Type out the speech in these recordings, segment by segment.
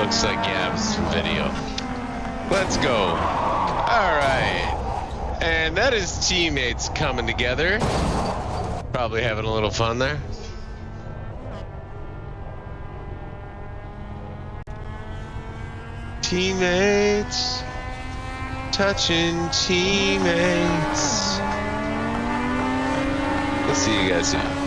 looks like Yab's video. Let's go. All right. And that is teammates coming together. Probably having a little fun there. Teammates. Touching teammates. We'll see you guys soon.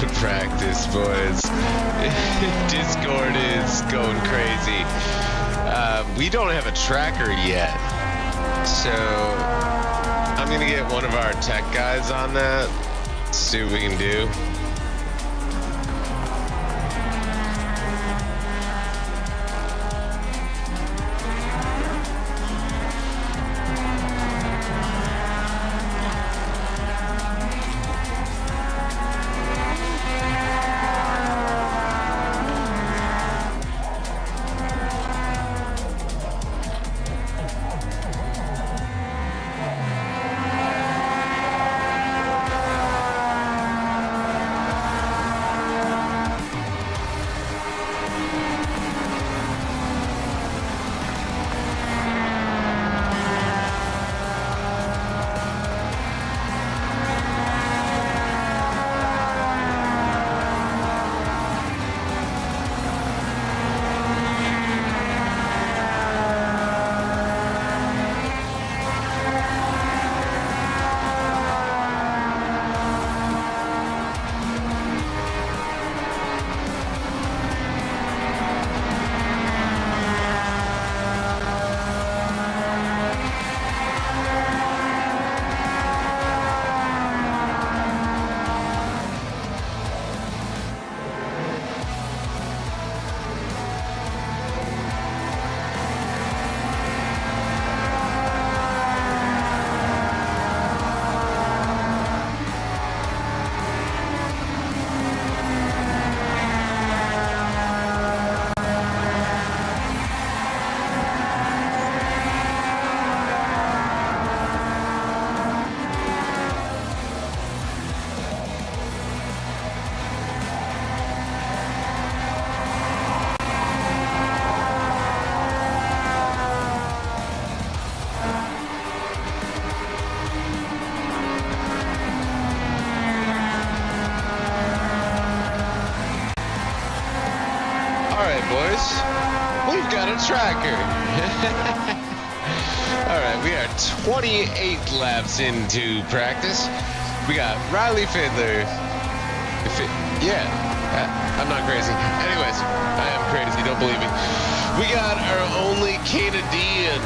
to practice, boys. Discord is going crazy. We don't have a tracker yet, so I'm gonna get one of our tech guys on that, see what we can do. Boys, we've got a tracker. All right, we are 28 laps into practice. We got Riley Fiddler. Yeah, I'm not crazy. Anyways, I am crazy, don't believe me. We got our only Canadian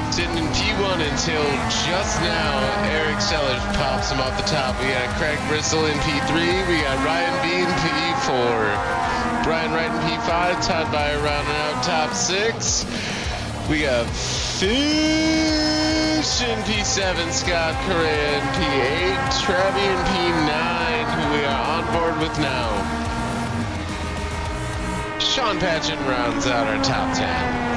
sitting in P1 until just now. Eric Sellers pops him off the top. We got Craig Bristol in P3. We got Ryan B in P4. Brian Wright in P5, tied by a rounding out top 6. We got Fish in P7, Scott Correa in P8, Trevi in P9, who we are on board with now. Sean Patchen rounds out our top 10.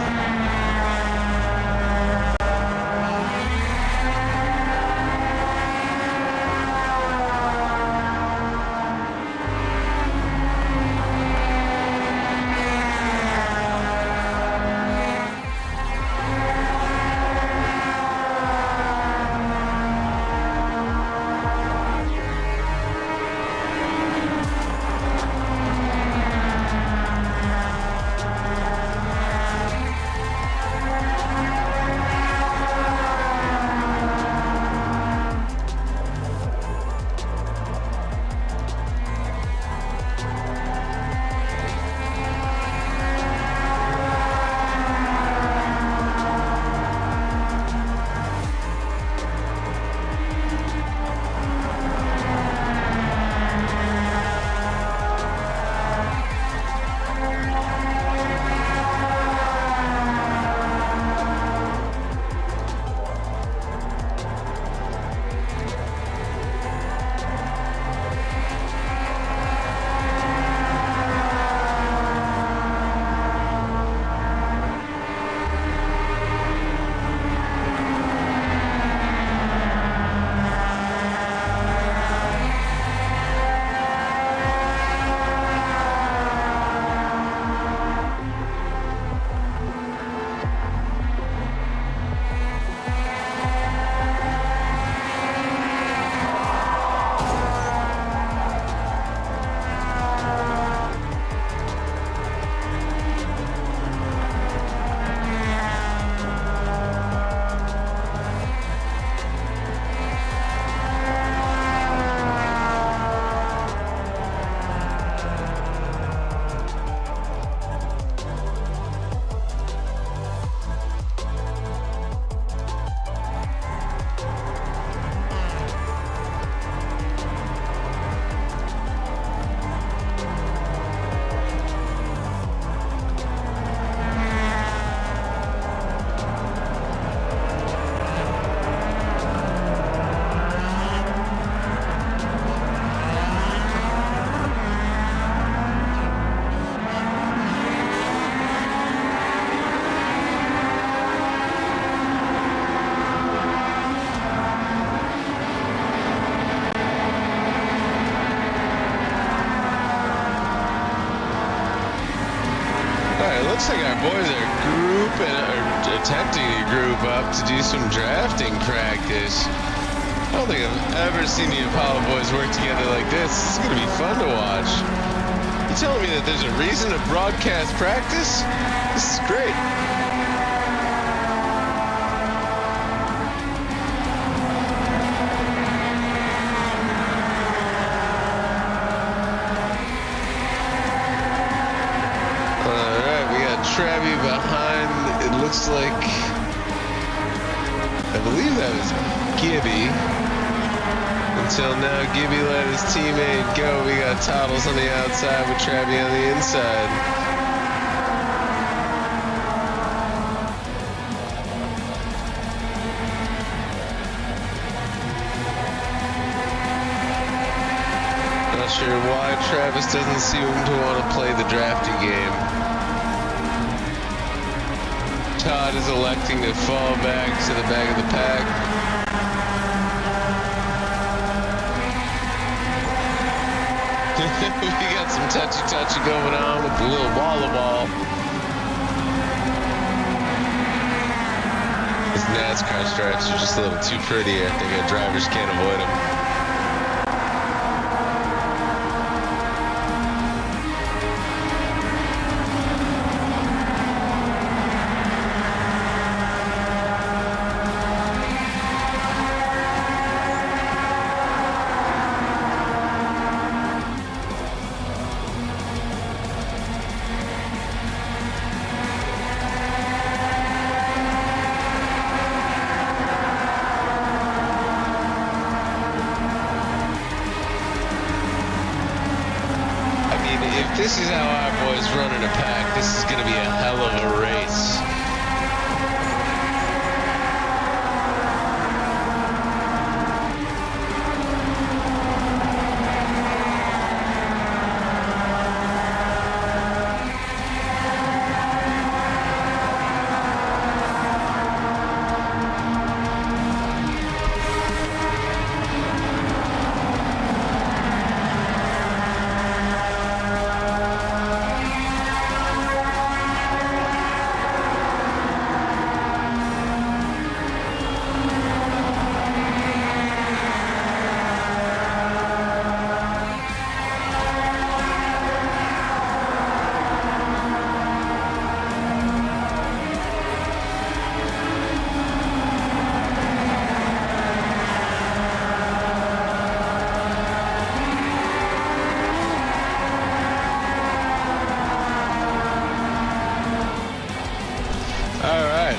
looks like our boys are attempting to group up to do some drafting practice. I don't think I've ever seen the Apollo boys work together like this. This is going to be fun to watch. You telling me that there's a reason to broadcast practice? This is great. Travi behind, it looks like, I believe that was Gibby. Until now, Gibby let his teammate go. We got Toddles on the outside with Travi on the inside. Not sure why Travis doesn't seem to want to play the drafty game. Todd is electing to fall back to the back of the pack. We got some touchy going on with the little ball. These NASCAR stripes are just a little too pretty. I think our drivers can't avoid them. This is how our boys run in a pack. This is going to be a hell of a race.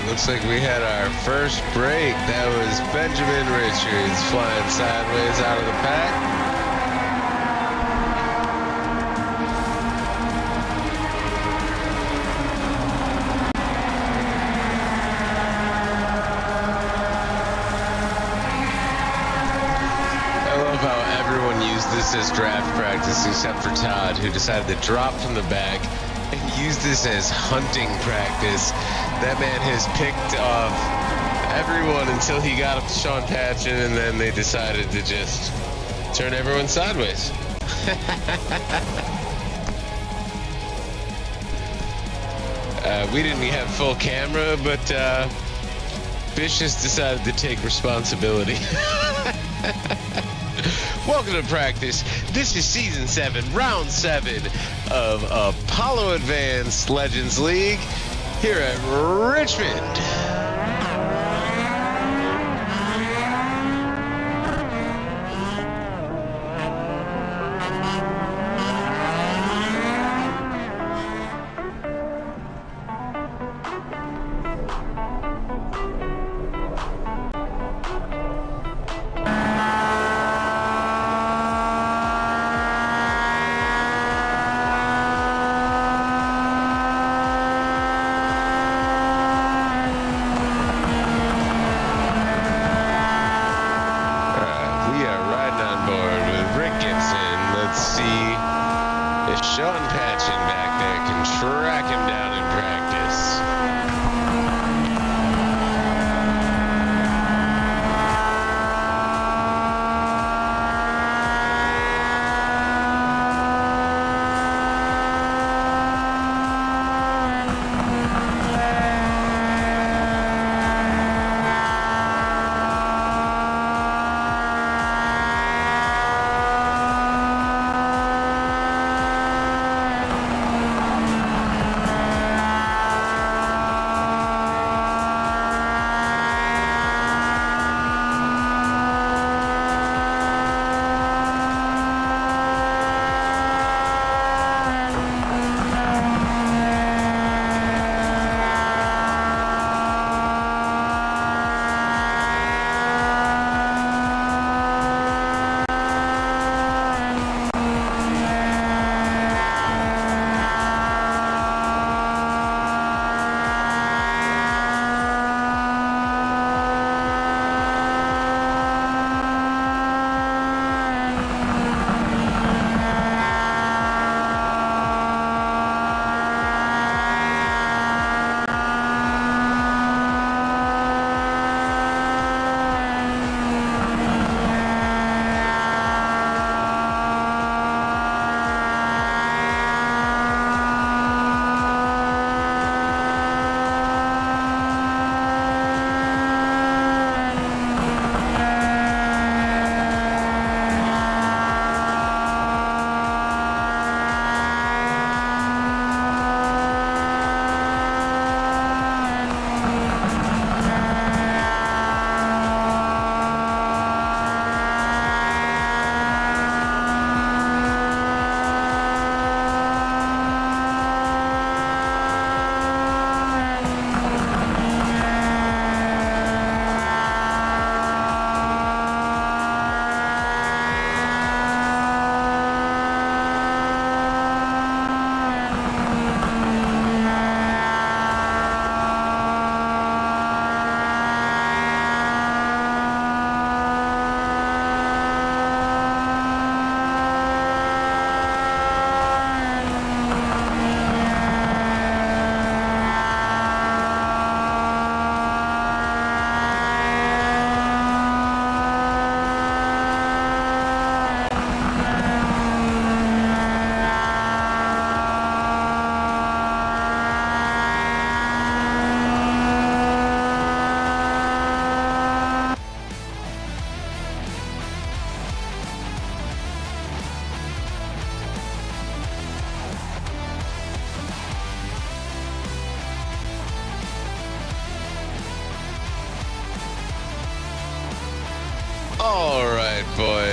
Looks like we had our first break. That was Benjamin Richards flying sideways out of the pack. I love how everyone used this as draft practice except for Todd, who decided to drop from the back and use this as hunting practice. That man has picked off everyone until he got up to Sean Patchen, and then they decided to just turn everyone sideways. We didn't have full camera, but Vicious decided to take responsibility. Welcome to practice. This is Season 7, Round 7 of Apollo Advanced Legends League here at Richmond.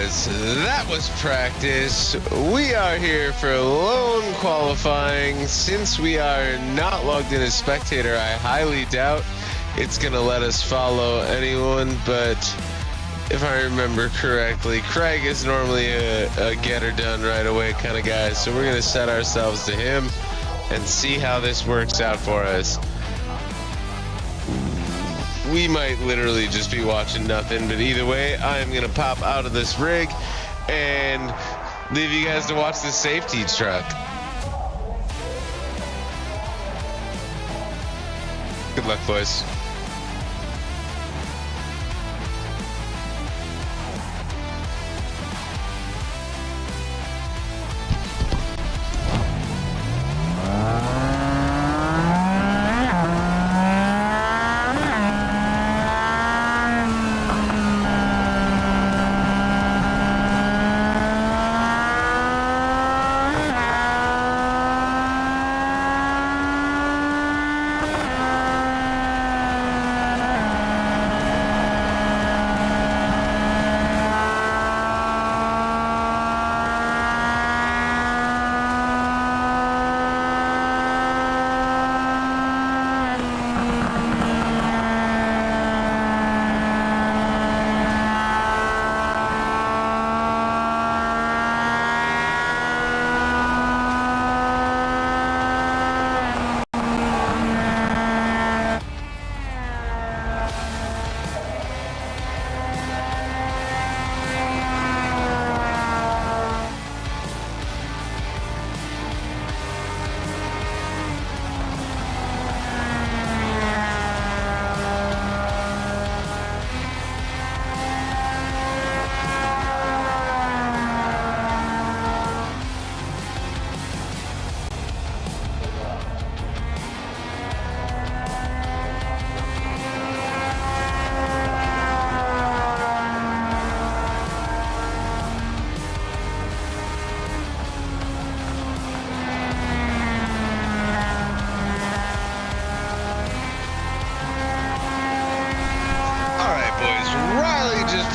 boys, that was practice. We are here for lone qualifying. Since we are not logged in as spectator, I highly doubt it's gonna let us follow anyone, but if I remember correctly, Craig is normally a get her done right away kind of guy, so we're gonna set ourselves to him and see how this works out for us. We might literally just be watching nothing, but either way, I am gonna pop out of this rig and leave you guys to watch the safety truck. Good luck, boys.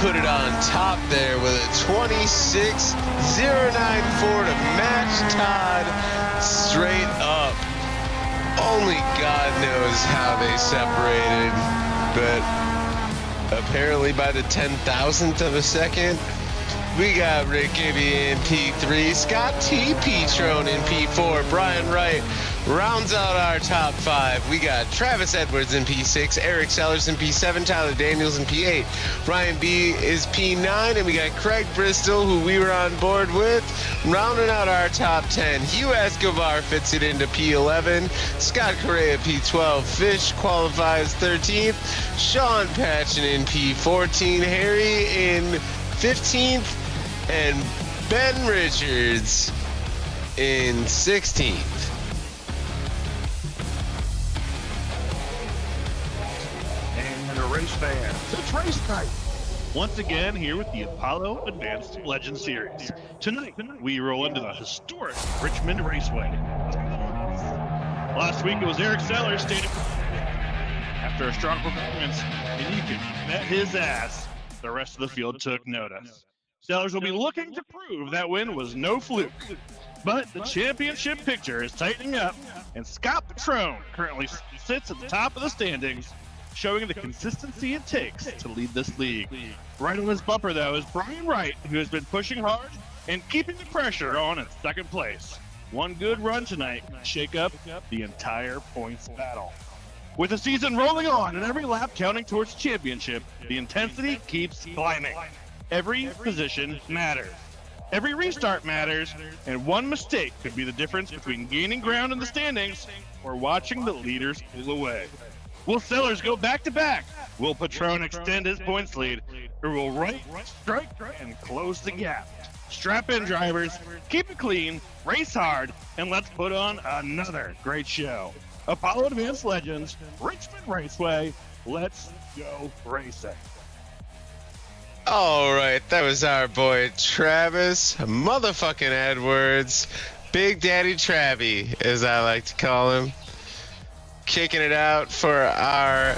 Put it on top there with a 26.094 to match Todd straight up. Only God knows how they separated, but apparently by the 10,000th of a second. We got Rick Gibby in P3, Scott T. Petrone in P4, Brian Wright rounds out our top 5. We got Travis Edwards in P6, Eric Sellers in P7, Tyler Daniels in P8, Ryan B is P9, and we got Craig Bristol, who we were on board with, rounding out our top 10. Hugh Escobar fits it into P11, Scott Correa P12, Fish qualifies 13th, Sean Patchen in P14, Harry in 15th, and Ben Richards in 16th. And the race fans, it's race night. Once again, here with the Apollo Advanced Legend Series. Tonight, we roll into the historic Richmond Raceway. Last week, it was Eric Sellers stated after a strong performance, and you can bet his ass the rest of the field took notice. Sellers will be looking to prove that win was no fluke. But the championship picture is tightening up, and Scott Petrone currently sits at the top of the standings, showing the consistency it takes to lead this league. Right on his bumper, though, is Brian Wright, who has been pushing hard and keeping the pressure on in second place. One good run tonight can shake up the entire points battle. With the season rolling on and every lap counting towards championship, the intensity keeps climbing. Every position matters. Every restart matters, and one mistake could be the difference between gaining ground in the standings or watching the leaders pull away. Will Sellers go back-to-back? Will Petrone extend his points lead? Or will Wright strike and close the gap? Strap in, drivers, keep it clean, race hard, and let's put on another great show. Apollo Advanced Legends, Richmond Raceway, let's go racing. All right, that was our boy Travis motherfucking Edwards, Big Daddy Travie, as I like to call him, kicking it out for our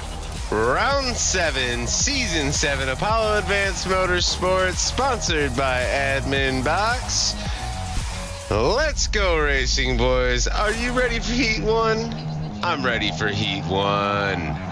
Round 7, Season 7, Apollo Advanced Motorsports, sponsored by Admin Box. Let's go racing, boys. Are you ready for Heat 1? I'm ready for Heat 1.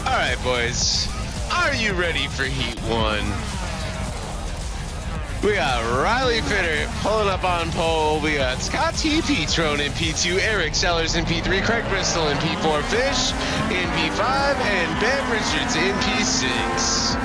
All right, boys, are you ready for Heat 1? We got Riley Fitter pulling up on pole. We got Scott T. Petrone in P2, Eric Sellers in P3, Craig Bristol in P4, Fish in P5, and Ben Richards in P6.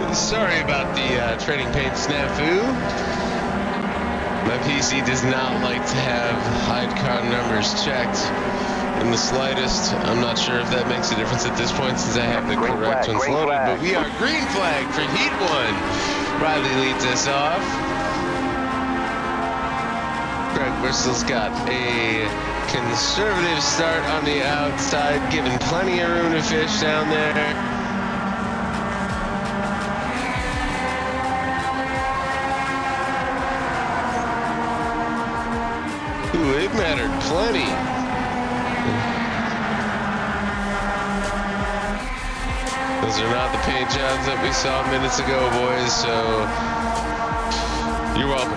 Sorry about the trading paint snafu. My PC does not like to have hide car numbers checked in the slightest. I'm not sure if that makes a difference at this point since I have the correct ones loaded, but we are green flag for Heat 1. Riley leads us off. Craig Bristol's got a conservative start on the outside, giving plenty of room to Fish down there. Ooh, it mattered plenty. Those are not the paint jobs that we saw minutes ago, boys, so you're welcome.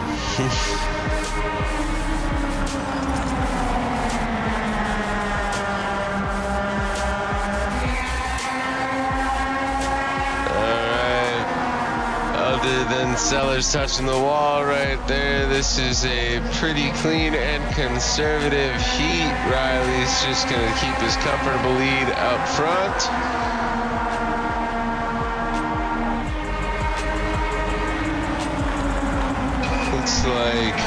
Other than Sellers touching the wall right there, this is a pretty clean and conservative heat. Riley's just going to keep his comfortable lead up front. Looks like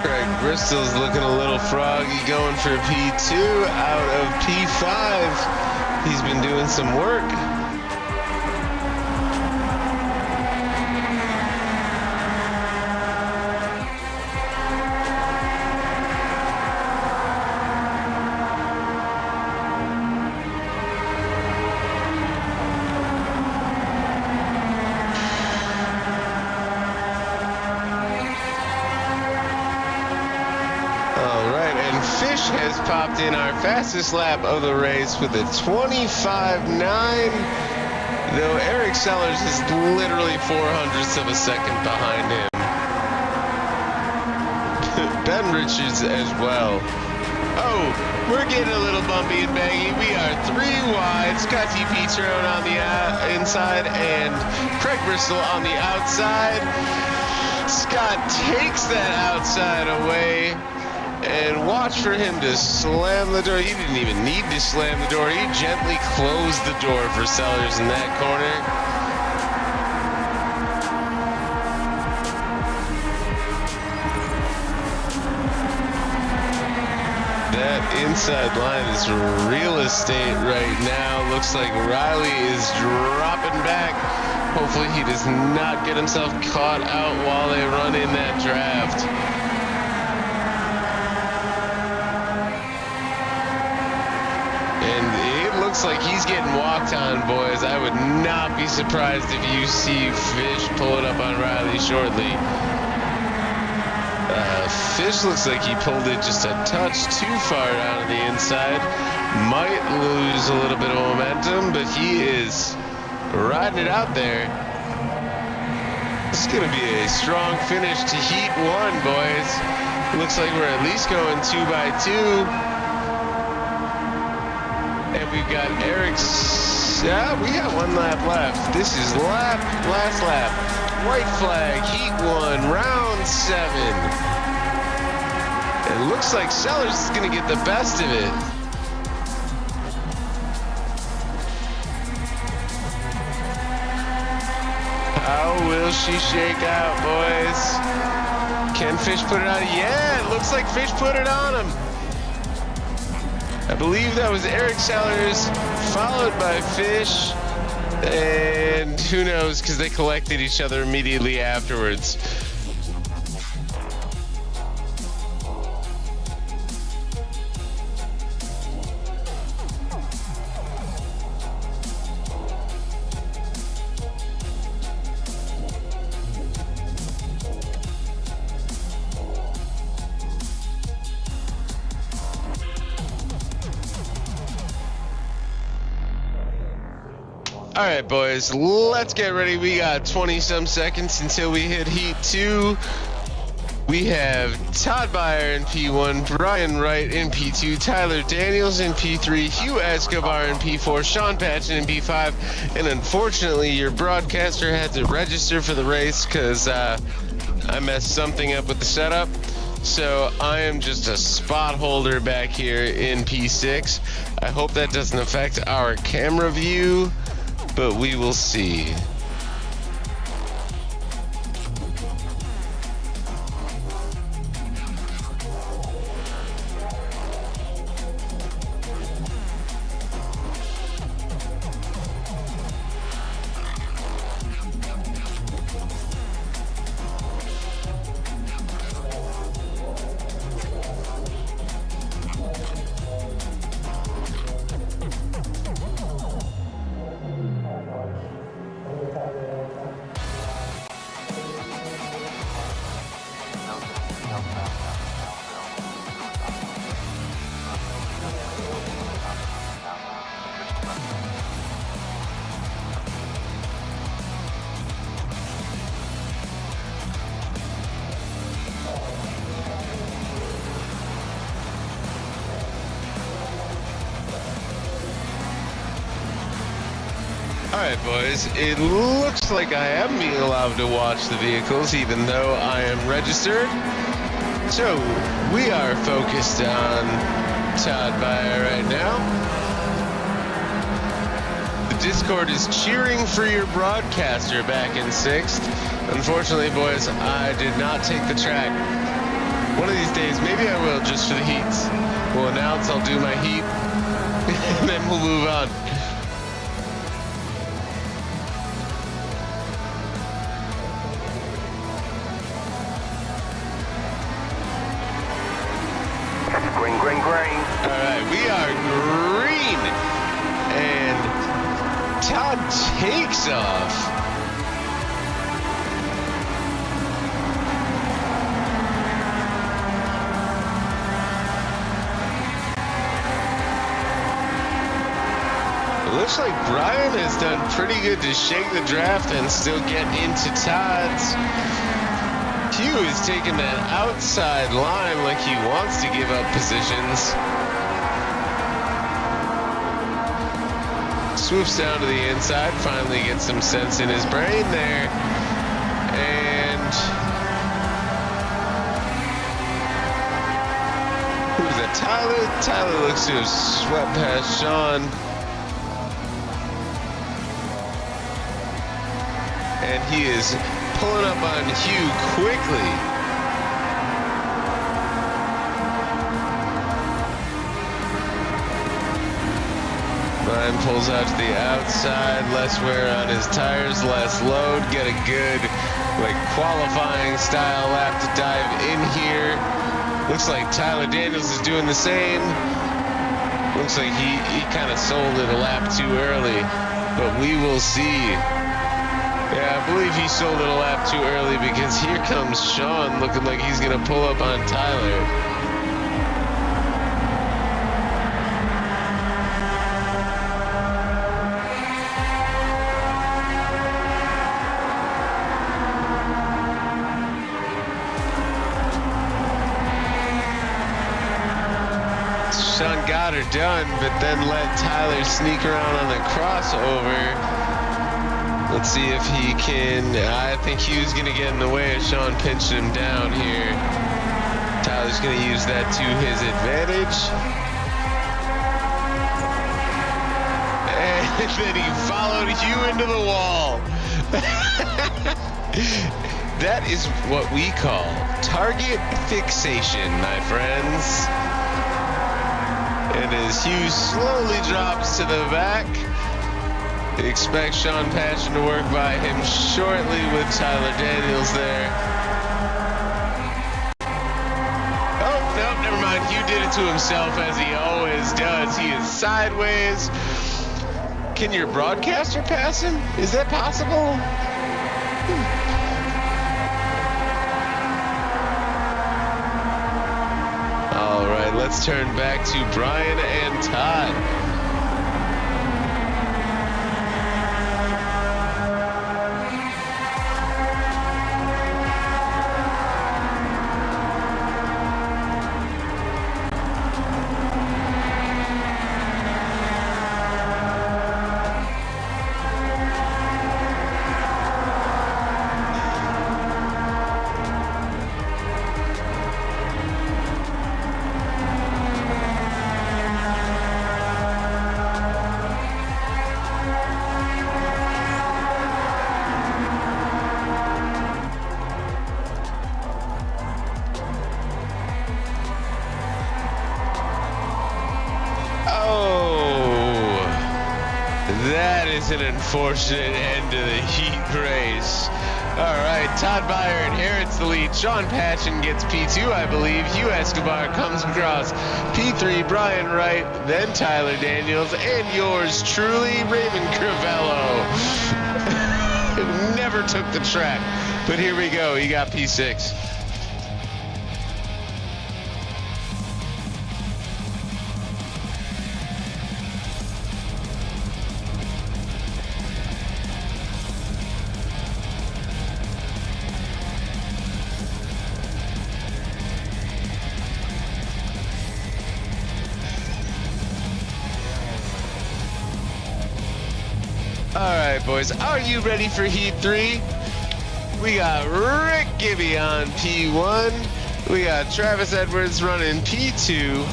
Craig Bristol's looking a little froggy, going for P2 out of P5. He's been doing some work. Fish has popped in our fastest lap of the race with a 25.9, though Eric Sellers is literally 0.04 of a second behind him. Ben Richards as well. Oh, we're getting a little bumpy and baggy. We are 3 wide. Scott T. Petrone on the inside and Craig Bristol on the outside. Scott takes that outside away. And watch for him to slam the door. He didn't even need to slam the door. He gently closed the door for Sellers in that corner. That inside line is real estate right now. Looks like Riley is dropping back Hopefully he does not get himself caught out while they run in that draft. And it looks like he's getting walked on, boys. I would not be surprised if you see Fish pull it up on Riley shortly. Fish looks like he pulled it just a touch too far down on the inside. Might lose a little bit of momentum, but he is riding it out there. This is going to be a strong finish to Heat 1, boys. Looks like we're at least going 2 by 2. And we've got Eric's. Yeah, we got 1 lap left. This is last lap. White flag, Heat 1, round 7. It looks like Sellers is going to get the best of it. How will she shake out, boys? Can Fish put it on? Yeah, it looks like Fish put it on him. I believe that was Eric Sellers, followed by Fish. And who knows, because they collected each other immediately afterwards. All right, boys, let's get ready. We got 20-some seconds until we hit Heat 2. We have Todd Byer in P1, Brian Wright in P2, Tyler Daniels in P3, Hugh Escobar in P4, Sean Patchen in P5, and unfortunately, your broadcaster had to register for the race because I messed something up with the setup. So I am just a spot holder back here in P6. I hope that doesn't affect our camera view, but we will see. All right, boys, it looks like I am being allowed to watch the vehicles even though I am registered. So we are focused on Todd Byer right now. The Discord is cheering for your broadcaster back in 6th. Unfortunately, boys, I did not take the track. One of these days, maybe I will just for the heats. We'll announce I'll do my heat and then we'll move on. Green. All right, we are green, and Todd takes off. It looks like Brian has done pretty good to shake the draft and still get into Todd's. Hugh is taking that outside line like he wants to give up positions. Swoops down to the inside, finally gets some sense in his brain there. And who's that? Tyler? Tyler looks to have swept past Sean. And he is pulling up on Hugh quickly. Ryan pulls out to the outside, less wear on his tires, less load, get a good like qualifying style lap to dive in here. Looks like Tyler Daniels is doing the same. Looks like he kind of sold it a lap too early, but we will see. Yeah, I believe he sold it a lap too early because here comes Sean looking like he's gonna pull up on Tyler. Sean got her done, but then let Tyler sneak around on the crossover. Let's see if he can. I think he was going to get in the way of Sean pinching him down here. Tyler's going to use that to his advantage. And then he followed you into the wall. That is what we call target fixation, my friends. And as Hughes slowly drops to the back, expect Sean Patchen to work by him shortly with Tyler Daniels there. Oh, no, never mind. Hugh did it to himself as he always does. He is sideways. Can your broadcaster pass him? Is that possible? All right, let's turn back to Brian and Todd. That is an unfortunate end to the heat race. All right, Todd Byer inherits the lead. Sean Patchen gets P2, I believe. Hugh Escobar comes across P3, Brian Wright, then Tyler Daniels, and yours truly, Raymond Crivello. Never took the track, but here we go. He got P6. All right, boys, are you ready for Heat 3? We got Rick Gibby on P1. We got Travis Edwards running P2.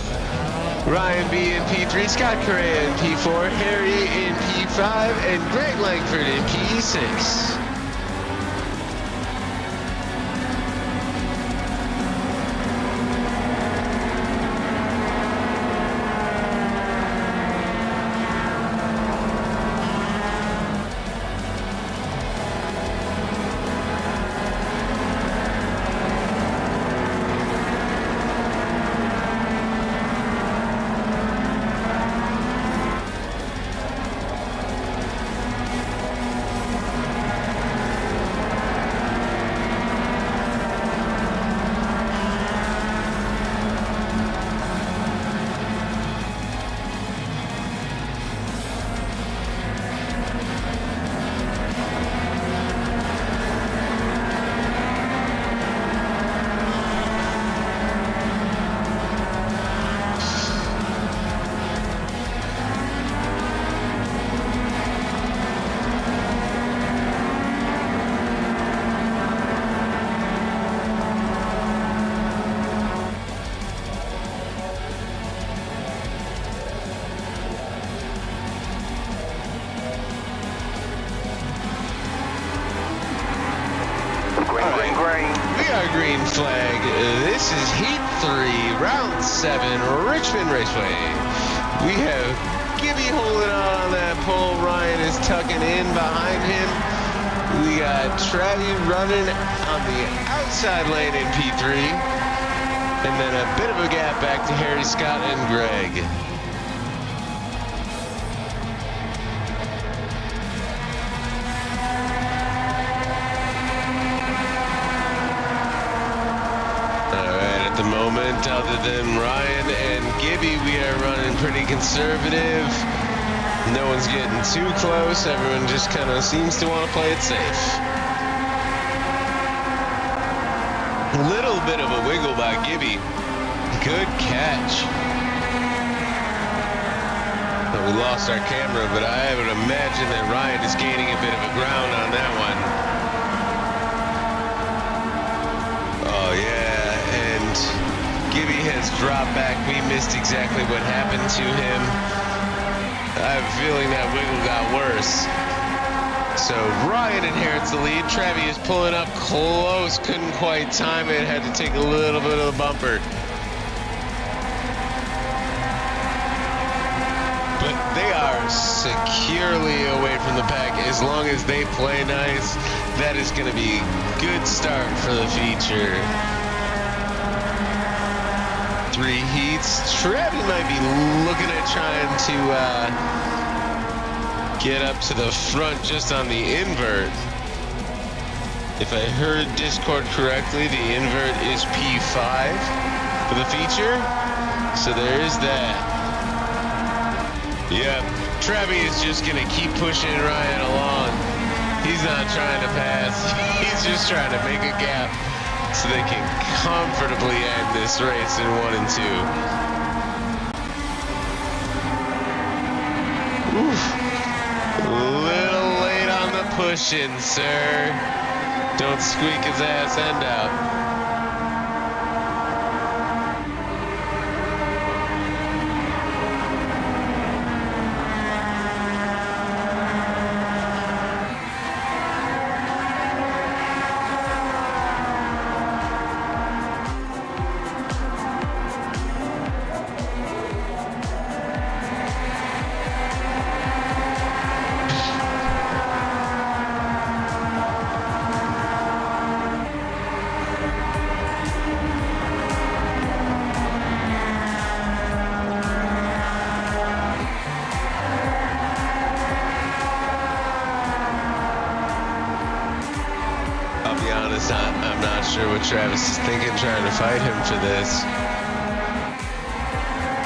Ryan B in P3. Scott Correa in P4. Harry in P5. And Greg Langford in P6. Green flag. This is Heat 3, Round 7, Richmond Raceway. We have Gibby holding on pull. Ryan is tucking in behind him. We got Travi running on the outside lane in P3. And then a bit of a gap back to Harry, Scott, and Greg. At the moment, other than Ryan and Gibby, we are running pretty conservative. No one's getting too close. Everyone just kind of seems to want to play it safe. A little bit of a wiggle by Gibby. Good catch. We lost our camera, but I would imagine that Ryan is gaining a bit of a ground on that one. Oh yeah, and Gibby has dropped back. We missed exactly what happened to him. I have a feeling that wiggle got worse. So Ryan inherits the lead. Travi is pulling up close. Couldn't quite time it. Had to take a little bit of a bumper. But they are securely away from the pack. As long as they play nice, that is going to be a good start for the feature. 3 heats. Travi might be looking at trying to get up to the front just on the invert. If I heard Discord correctly, the invert is P5 for the feature. So there is that. Yep, Travi is just gonna keep pushing Ryan along. He's not trying to pass. He's just trying to make a gap so they can comfortably end this race in 1 and 2. Oof. Little late on the push-in, sir. Don't squeak his ass end out. I'm not sure what Travis is thinking trying to fight him for this.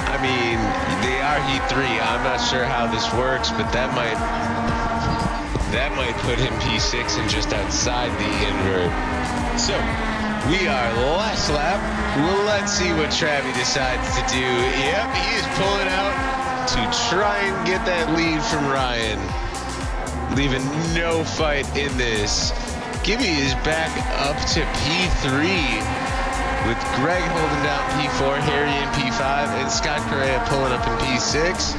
I mean, they are Heat 3. I'm not sure how this works, but that might put him P6 and just outside the invert. So, we are last lap. Well, let's see what Travi decides to do. Yep, he is pulling out to try and get that lead from Ryan. Leaving no fight in this. Gibby is back up to P3 with Greg holding down P4, Harry in P5, and Scott Correa pulling up in P6.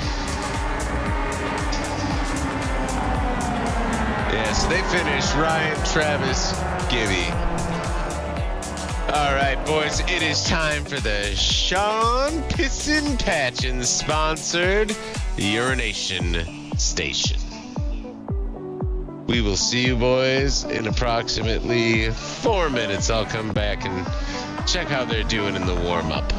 Yeah, so they finished Ryan, Travis, Gibby. All right, boys, it is time for the Sean Pissin Patchin sponsored Urination Station. We will see you boys in approximately 4 minutes. I'll come back and check how they're doing in the warm-up.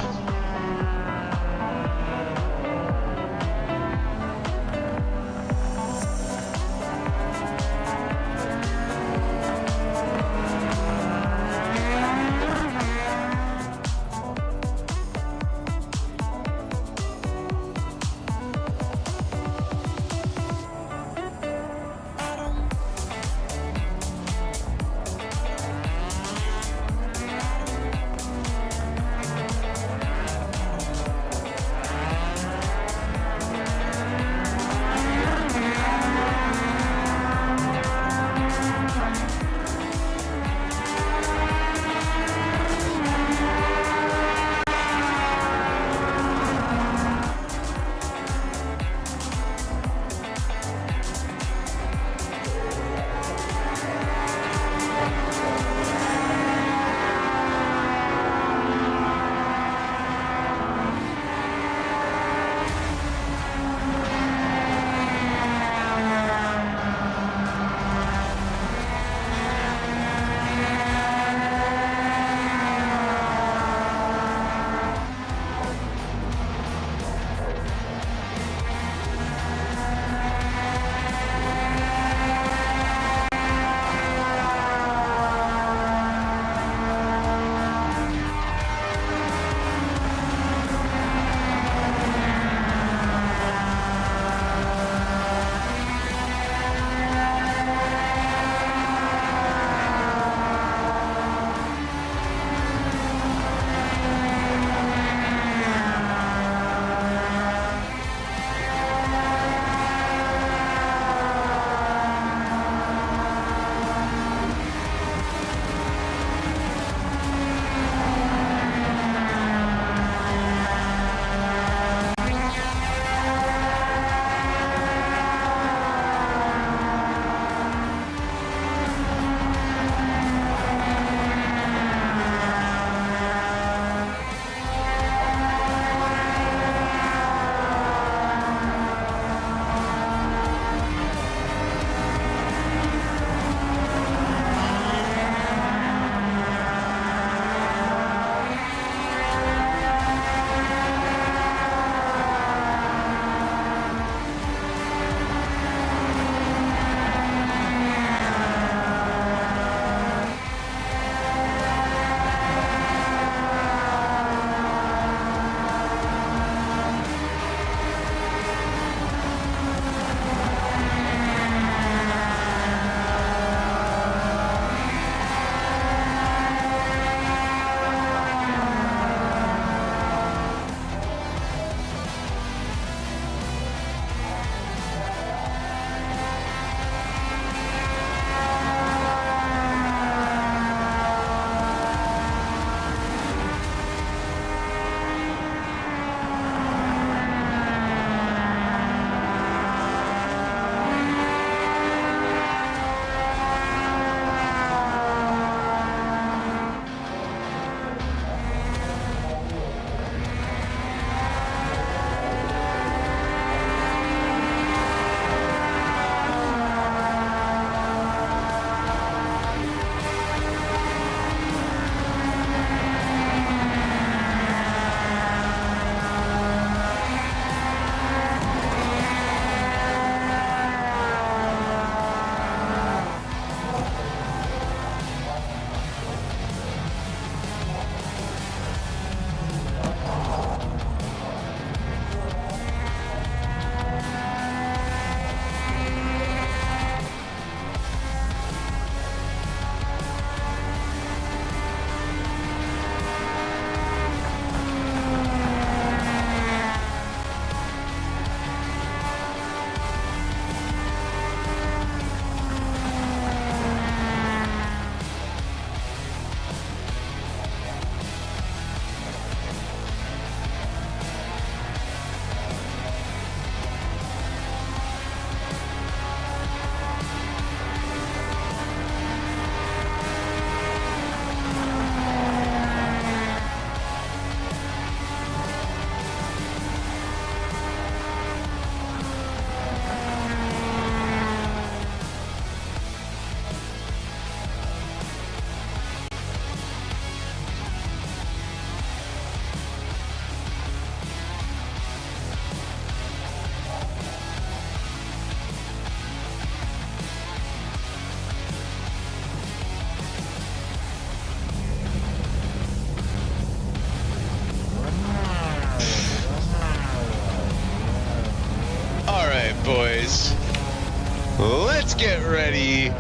let's get ready.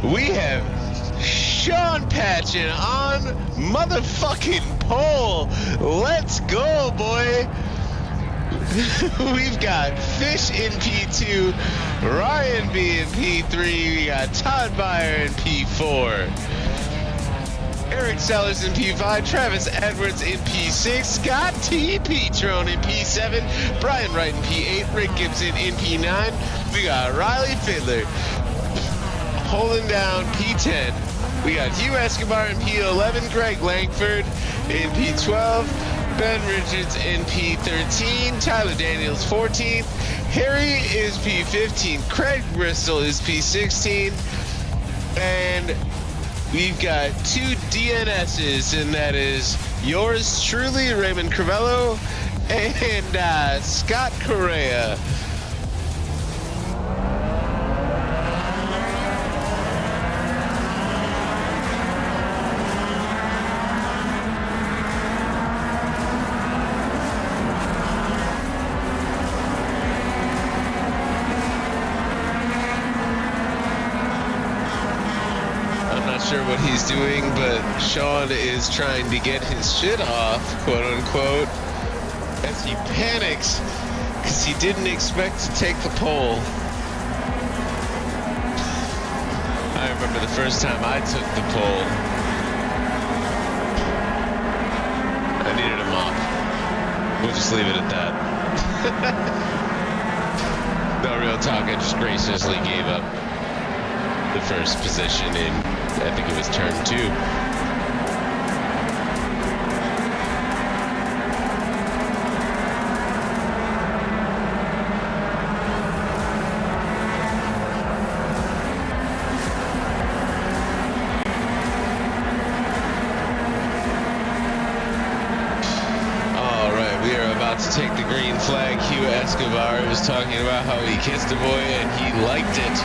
We have Sean Patchen on motherfucking pole. Let's go, boy. We've got Fish in P2, Ryan B in P3, we got Todd Byer in P4, Eric Sellers in P5, Travis Edwards in P6, Scott T. Petrone in P7, Brian Wright in P8, Rick Gibson in P9, we got Riley Fiddler holding down P10, we got Hugh Escobar in P11, Greg Langford in P12, Ben Richards in P13, Tyler Daniels 14th, Harry is P15, Craig Bristol is P16, and we've got 2 DNSs, and that is yours truly, Raymond Crivello, and Scott Correa. Sure what he's doing, but Sean is trying to get his shit off, quote unquote, as he panics because he didn't expect to take the pole. I remember the first time I took the pole, I needed a mop. We'll just leave it at that. No, real talk, I just graciously gave up the first position in, I think it was turn 2. All right, we are about to take the green flag. Hugh Escobar was talking about how he kissed a boy and he liked it.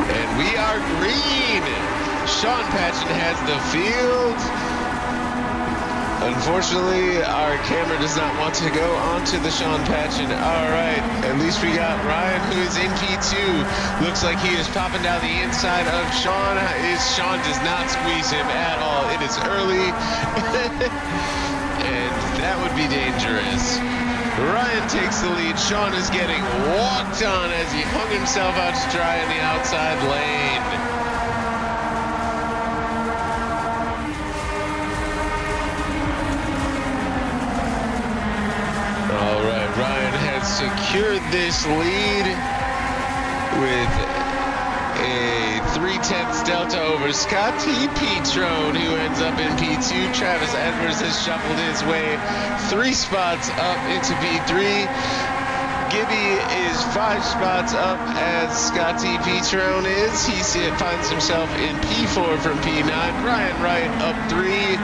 And we are green. Sean Patchen has the field. Unfortunately, our camera does not want to go onto the Sean Patchen. All right, at least we got Ryan, who is in P2. Looks like he is popping down the inside of Sean. Sean does not squeeze him at all. It is early, and that would be dangerous. Ryan takes the lead. Sean is getting walked on as he hung himself out to dry in the outside lane. All right, Ryan has secured this lead with a 3/10 delta over Scott T. Petrone, who ends up in P2. Travis Edwards has shuffled his way 3 spots up into P3. Gibby is 5 spots up as Scott T. Petrone is. He finds himself in P4 from P9. Ryan Wright up 3.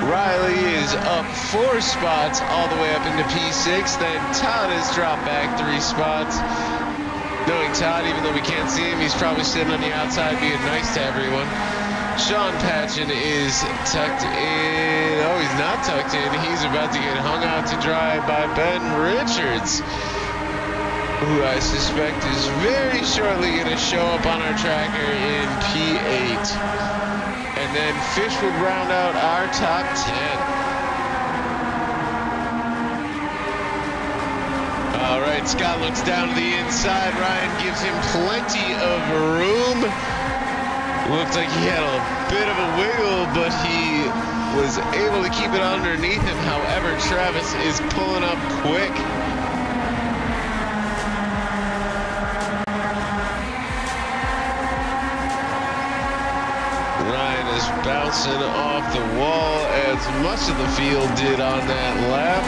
Riley is up 4 spots all the way up into P6. Then Todd has dropped back 3 spots. Knowing Todd, even though we can't see him, he's probably sitting on the outside being nice to everyone. Sean Patchen is tucked in. Oh, he's not tucked in. He's about to get hung out to dry by Ben Richards, who I suspect is very shortly going to show up on our tracker in P8. And then Fish would round out our top 10. All right, Scott looks down to the inside. Ryan gives him plenty of room. Looked like he had a bit of a wiggle, but he was able to keep it underneath him. However, Travis is pulling up quick. Ryan is bouncing off the wall as much of the field did on that lap.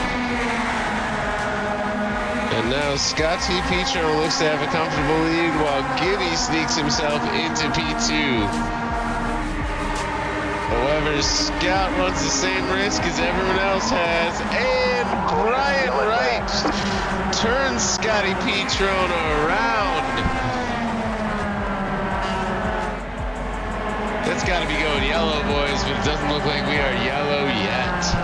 And now Scott T. Petrone looks to have a comfortable lead while Gibby sneaks himself into P2. However, Scott runs the same risk as everyone else has. And Brian Wright turns Scotty Petrone around. That's got to be going yellow, boys, but it doesn't look like we are yellow yet.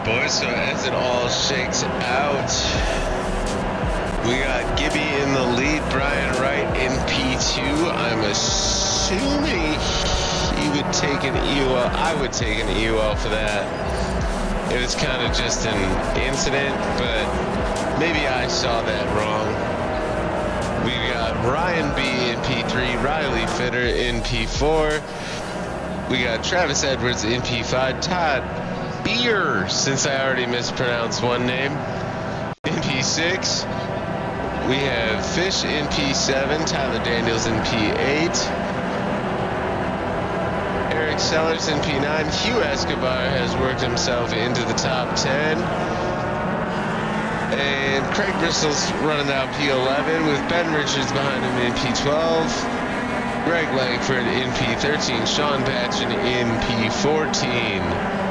Boys, so as it all shakes out, we got Gibby in the lead, Brian Wright in P2. I'm assuming he would take an EUL. I would take an EUL for that. It was kind of just an incident, but maybe I saw that wrong. We got Ryan B in P3, Riley Fitter in P4. We got Travis Edwards in P5, Todd Beer, since I already mispronounced one name, in P6. We have Fish in P7, Tyler Daniels in P8, Eric Sellers in P9. Hugh Escobar has worked himself into the top 10. And Craig Bristol's running down P11 with Ben Richards behind him in P12. Greg Langford in P13, Sean Patchen in P14.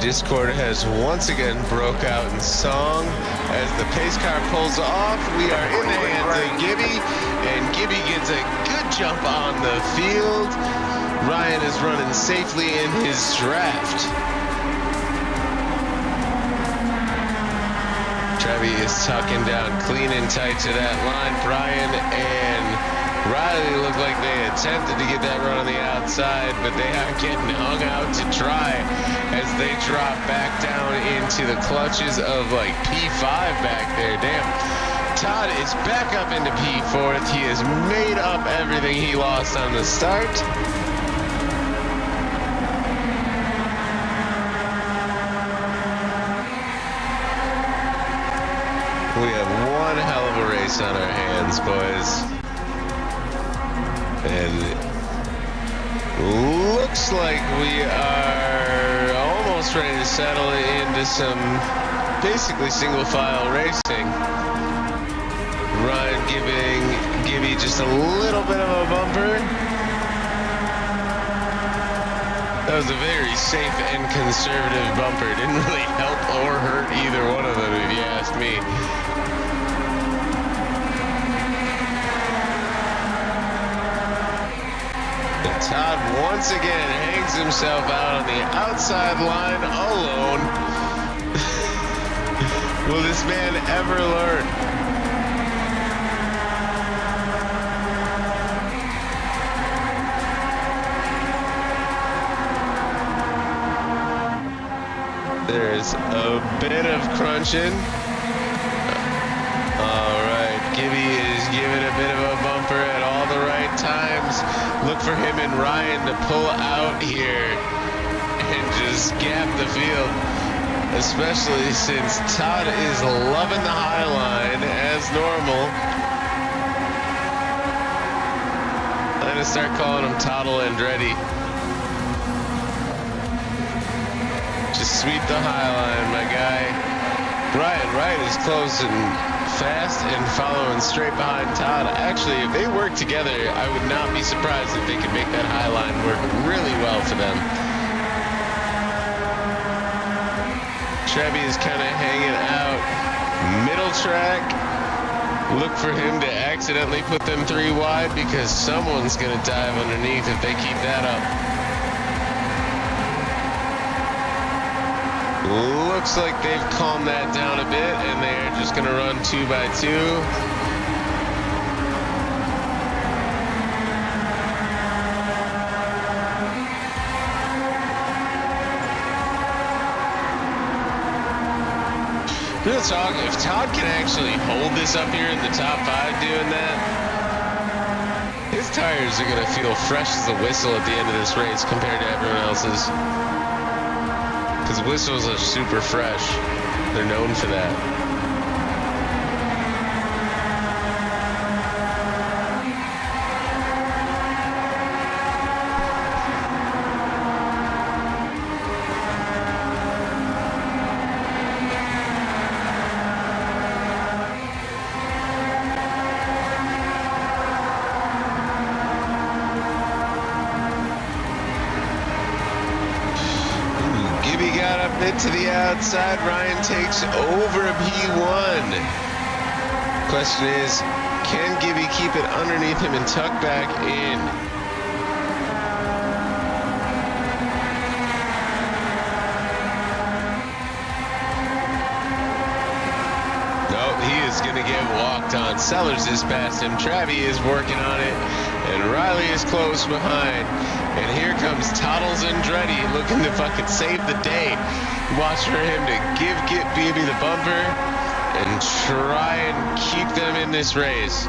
Discord has once again broke out in song as the pace car pulls off. We are in the hands of Gibby, and Gibby gets a good jump on the field. Ryan is running safely in his draft. Trevi is tucking down clean and tight to that line. Brian and Riley look like they attempted to get that run on the outside, but they are getting hung out to dry as they drop back down into the clutches of like P5 back there. Damn. Todd is back up into P4. He has made up everything he lost on the start. We have one hell of a race on our hands, boys. And looks like we are almost ready to settle into some basically single file racing. Ryan giving Gibby just a little bit of a bumper. That was a very safe and conservative bumper. It didn't really help or hurt either one of them, if you ask me. Todd once again hangs himself out on the outside line alone. Will this man ever learn? There's a bit of crunching. All right, Gibby is giving a bit of a bumper at all the right times. Look for him and Ryan to pull out here and just gap the field, especially since Todd is loving the high line as normal. I'm gonna start calling him Toddle Andretti. Just sweep the high line, my guy. Brian Wright is closing fast and following straight behind Todd. Actually, if they work together, I would not be surprised if they could make that high line work really well for them. Trevi is kind of hanging out Middle track. Look for him to accidentally put them 3 wide because someone's going to dive underneath if they keep that up. Looks like they've calmed that down a bit and they're just going to run 2x2. Real talk, if Todd can actually hold this up here in the top 5 doing that, his tires are going to feel fresh as a whistle at the end of this race compared to everyone else's. Because whistles are super fresh. They're known for that. To the outside, Ryan takes over a P1. Question is, can Gibby keep it underneath him and tuck back in? Nope, he is going to get walked on. Sellers is past him. Travie is working on it. And Riley is close behind. And here comes Toddles Andretti looking to fucking save the day. Watch for him to give Gibby the bumper and try and keep them in this race.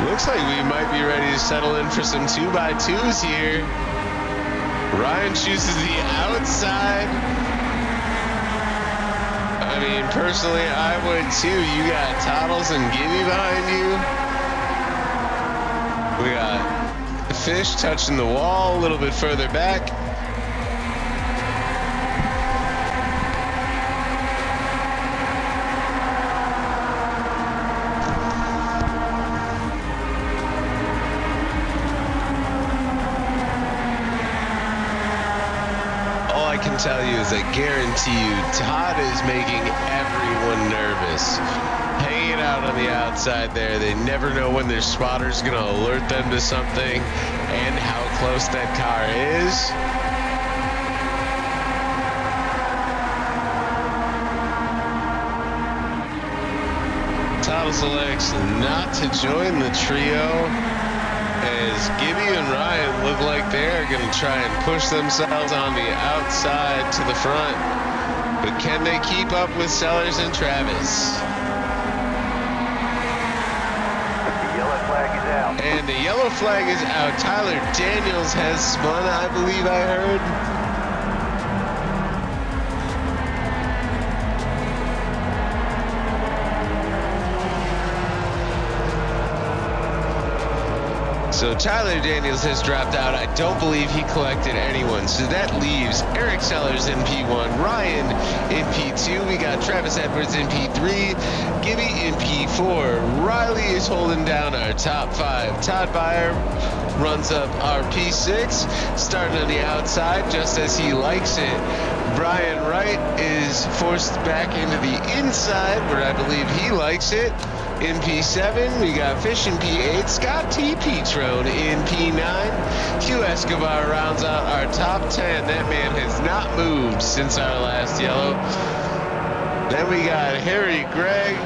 Looks like we might be ready to settle in for some 2x2s here. Ryan chooses the outside. I mean, personally, I would too. You got Toddles and Gibby behind you. We got Fish touching the wall a little bit further back. All I can tell you is I guarantee you Todd is making everyone nervous. Hanging out on the outside there. They never know when their spotter's going to alert them to something and how close that car is. Todd selects not to join the trio as Gibby and Ryan look like they're going to try and push themselves on the outside to the front. But can they keep up with Sellers and Travis? And the yellow flag is out. Tyler Daniels has spun, I believe I heard. So Tyler Daniels has dropped out. I don't believe he collected anyone. So that leaves Eric Sellers in P1, Ryan in P2. We got Travis Edwards in P3, Gibby in P4. Riley is holding down our top 5. Todd Byer runs up our P6, starting on the outside just as he likes it. Brian Wright is forced back into the inside where I believe he likes it. In P7, we got Fish in P8, Scott T. Petrone in P9. Hugh Escobar rounds out our top 10. That man has not moved since our last yellow. Then we got Harry Gregg,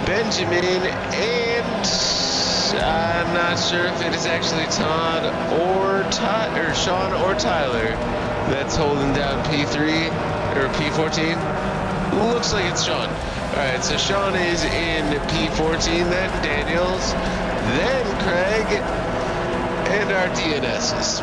Benjamin, and I'm not sure if it is actually Todd or Sean or Tyler that's holding down P3 or P14. Looks like it's Sean. All right, so Sean is in P14, then Daniels, then Craig, and our DNSs.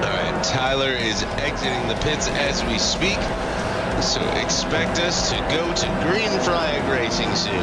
All right, Tyler is exiting the pits as we speak. So expect us to go to green flag racing soon.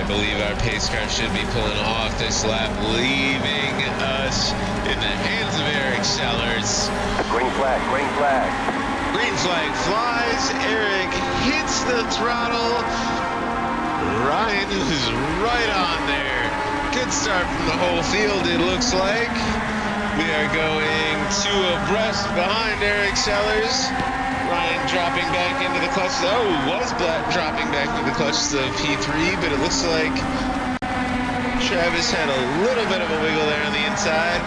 I believe our pace car should be pulling off this lap, leaving us in the hands of Eric Sellers. Green flag, green flag. Green flag flies. Eric hits the throttle. Ryan is right on there. Good start from the whole field, it looks like. We are going two abreast behind Eric Sellers. Ryan dropping back into the clutch. Oh, was dropping back into the clutch of P3, but it looks like Travis had a little bit of a wiggle there on the inside.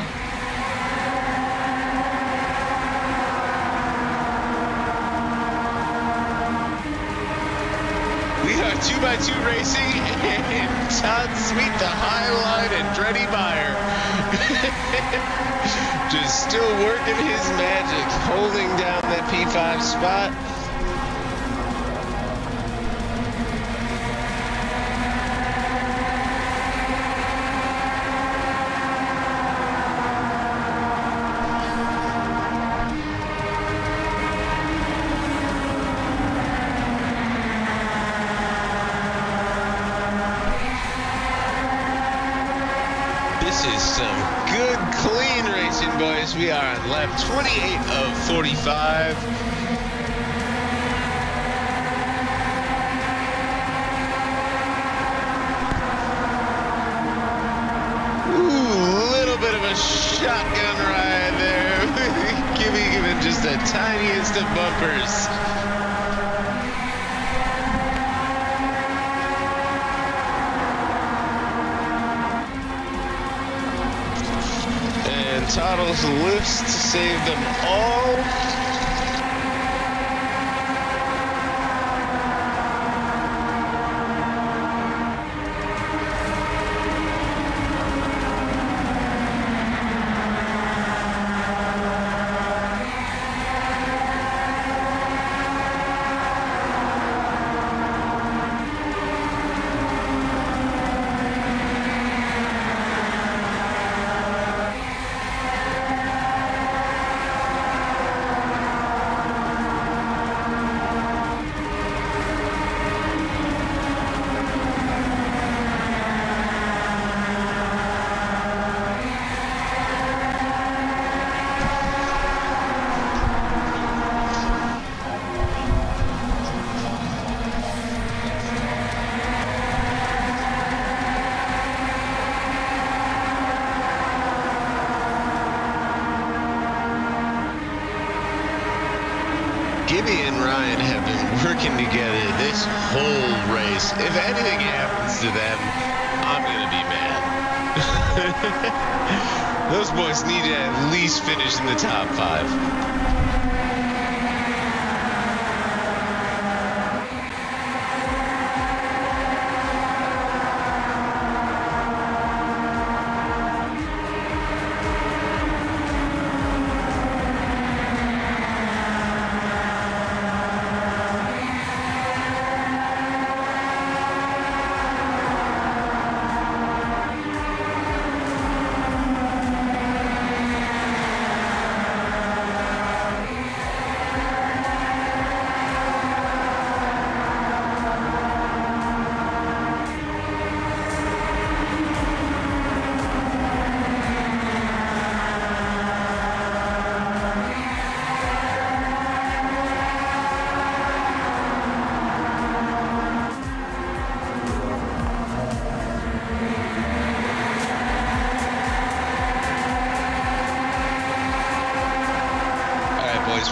We are 2x2 racing, and Todd Sweet, the Highline, and Dreddy Meyer just still working his magic, holding down that P5 spot. This is some good, clean racing, boys. We are on lap 28 of 45. Ooh, little bit of a shotgun ride there. giving just the tiniest of bumpers. Toddles lifts to save them all. Gibby and Ryan have been working together this whole race. If anything happens to them, I'm gonna be mad. Those boys need to at least finish in the top 5.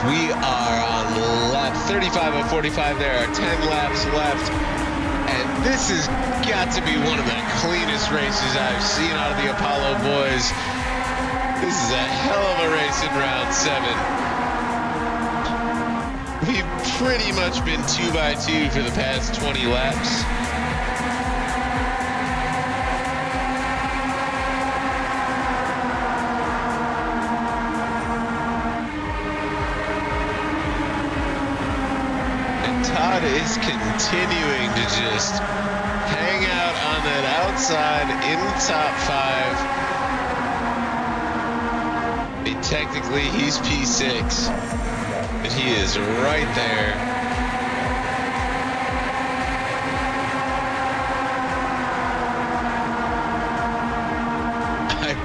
We are on lap 35 of 45. There are 10 laps left. And this has got to be one of the cleanest races I've seen out of the Apollo boys. This is a hell of a race in round 7. We've pretty much been 2x2 for the past 20 laps. Todd is continuing to just hang out on that outside in the top 5. Technically, he's P6, but he is right there.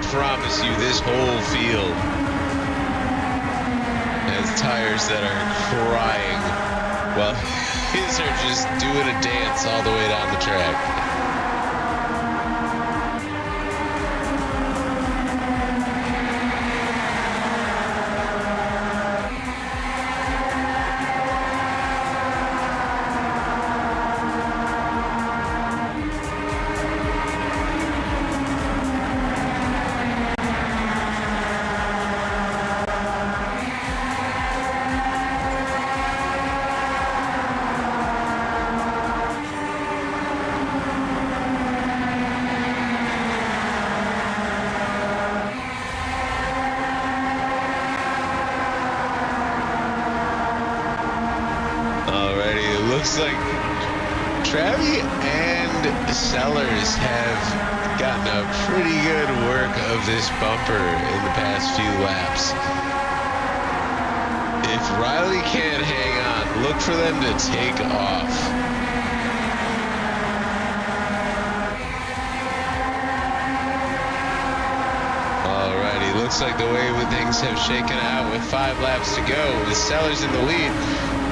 promise you, this whole field has tires that are crying while his are just doing a dance all the way down the track. Looks like Travi and Sellers have gotten a pretty good work of this bumper in the past few laps. If Riley can't hang on, look for them to take off. Alrighty, looks like the way things have shaken out with 5 laps to go with Sellers in the lead.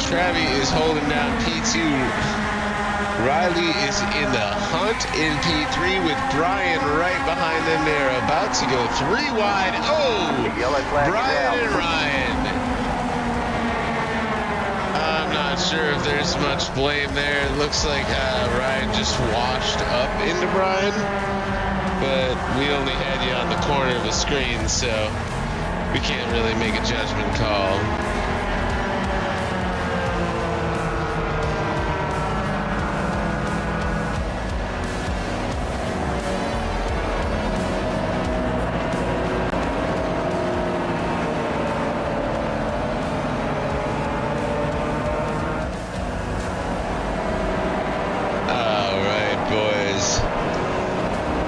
Travi is holding down P2. Riley is in the hunt in P3 with Brian right behind them. They're about to go 3 wide. Oh, Brian and Ryan. I'm not sure if there's much blame there. It looks like Ryan just washed up into Brian, but we only had you on the corner of the screen, so we can't really make a judgment call.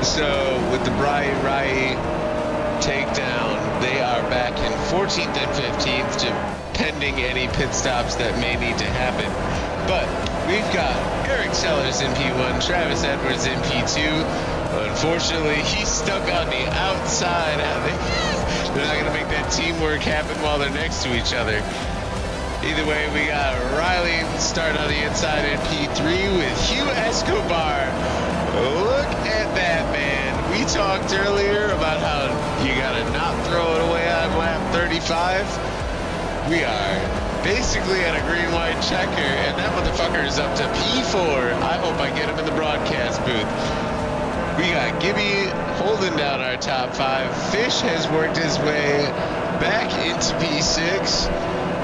So with the Rai takedown, they are back in 14th and 15th, pending any pit stops that may need to happen. But we've got Eric Sellers in P1, Travis Edwards in P2. Unfortunately, he's stuck on the outside. They're not going to make that teamwork happen while they're next to each other. Either way, we got Riley start on the inside in P3 with Hugh Escobar. Look at that, man. We talked earlier about how you gotta not throw it away on lap 35. We are basically at a green-white checker, and that motherfucker is up to P4. I hope I get him in the broadcast booth. We got Gibby holding down our top 5. Fish has worked his way back into P6.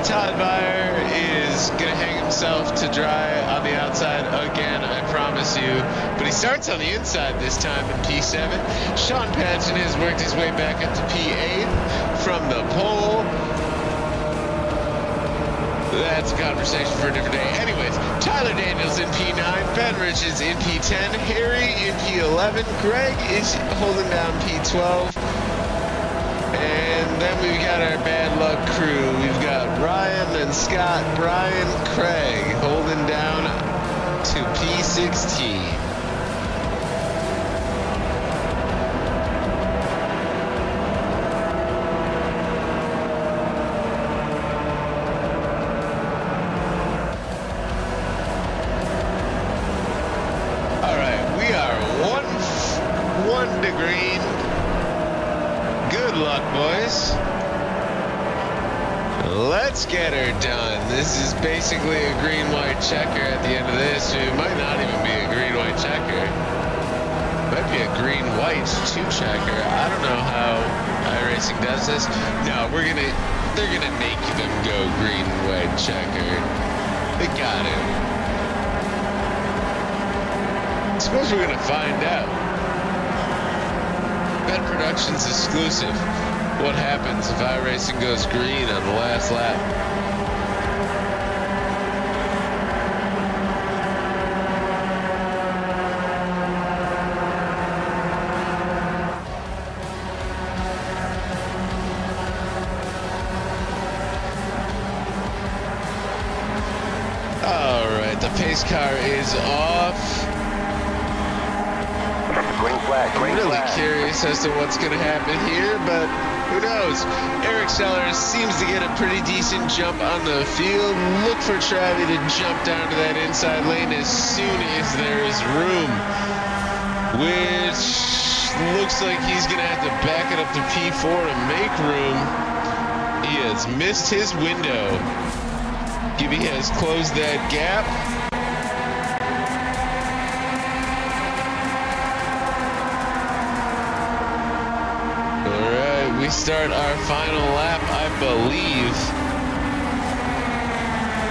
Todd Meyer is going to hang himself to dry on the outside again, I promise you. But he starts on the inside this time in P7. Sean Patchen has worked his way back up to P8 from the pole. That's a conversation for a different day. Anyways, Tyler Daniels in P9, Ben Rich is in P10, Harry in P11, Greg is holding down P12. And then we've got our bad luck crew. We've got Ryan and Scott, Brian, Craig holding down to P16. All right, we are one to green. Good luck, boys. Let's get her done. This is basically a green-white checker at the end of this. It might not even be a green-white checker. It might be a green-white 2-checker. I don't know how iRacing does this. No, they're gonna make them go green-white checker. They got it. I suppose we're gonna find out. Bet Productions exclusive. What happens if iRacing goes green on the last lap? All right, the pace car is off. Green flag, I'm green really flag. curious as to what's going to happen here, but who knows? Eric Sellers seems to get a pretty decent jump on the field. Look for Travie to jump down to that inside lane as soon as there is room, which looks like he's going to have to back it up to P4 to make room. He has missed his window. Gibby has closed that gap. All right, we start our final lap, I believe.